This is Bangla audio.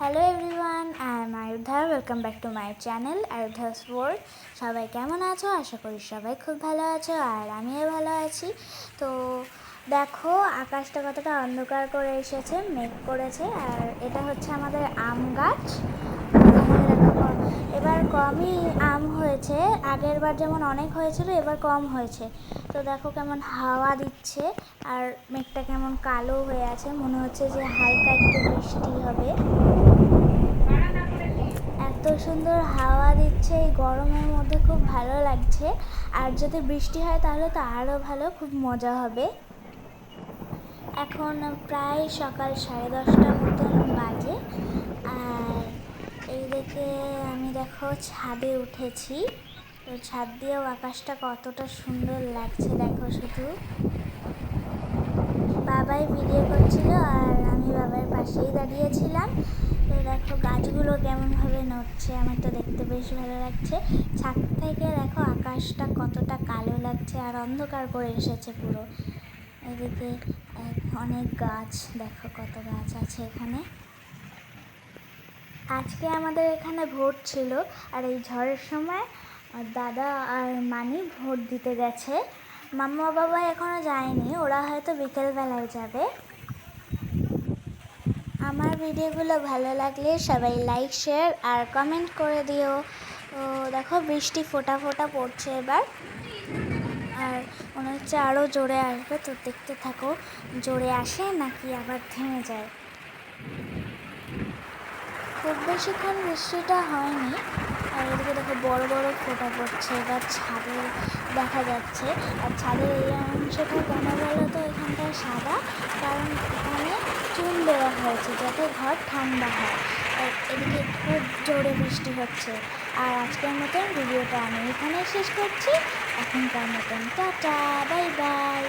Hello everyone, I am Ayudha. Welcome back to my channel Ayudha's world. সবাই কেমন আছো? আশা করি সবাই খুব ভালো আছো, আর আমিও ভালো আছি। তো দেখো আকাশটা কতটা অন্ধকার করে এসেছে, মেঘ করেছে। আর এটা হচ্ছে আমাদের আম গাছ। এবার কমই আম হয়েছে, আগের বার যেমন অনেক হয়েছিল এবার কম হয়েছে। তো দেখো কেমন হাওয়া দিচ্ছে, আর মেঘটা কেমন কালো হয়ে আছে, মনে হচ্ছে যে হালকা একটু বৃষ্টি হবে। এত সুন্দর হাওয়া দিচ্ছে এই গরমের মধ্যে, খুব ভালো লাগছে। আর যদি বৃষ্টি হয় তাহলে তো আরও ভালো, খুব মজা হবে। এখন প্রায় সকাল 10:30 মতন বাজে। আর এইদিকে আমি দেখো ছাদে উঠেছি। তো ছাদ দিয়েও আকাশটা কতটা সুন্দর লাগছে দেখো শুধু। বাবাই ভিডিও করছিল আর আমি বাবার পাশেই দাঁড়িয়েছিলাম। তো দেখো গাছগুলো কেমনভাবে নড়ছে, আমার তো দেখতে বেশ ভালো লাগছে। ছাদ থেকে দেখো আকাশটা কতটা কালো লাগছে আর অন্ধকার করে এসেছে পুরো। এদিকে অনেক গাছ, দেখো কত গাছ আছে এখানে। আজকে আমাদের এখানে ভোট ছিল, আর এই ঝড়ের সময় দাদা আর মানি ভোট দিতে গেছে। মাম্মা বাবা এখনও যায়নি, ওরা হয়তো বিকেলবেলায় যাবে। আমার ভিডিওগুলো ভালো লাগলে সবাই লাইক, শেয়ার আর কমেন্ট করে দিও। তো দেখো বৃষ্টি ফোঁটা ফোঁটা পড়ছে এবার, আর মনে হচ্ছে আরও জোরে আসবে। তো দেখতে থাকো জোরে আসে নাকি আবার থেমে যায়। খুব বেশিক্ষণ বৃষ্টিটা হয়নি। আর এদিকে দেখো বড় বড় ফোঁটা পড়ছে, এবার ছাদে দেখা যাচ্ছে। আর ছাদের এই অংশটা কেন বলো তো এখানটায় সাদা, কারণ এখানে চুন দেওয়া হয়েছে যাতে ঘর ঠান্ডা হয়। আর এদিকে খুব জোরে বৃষ্টি হচ্ছে। আর আজকের মতন ভিডিওটা আমি এখানে শেষ করছি। এখনকার মতন টাটা, বাই বাই।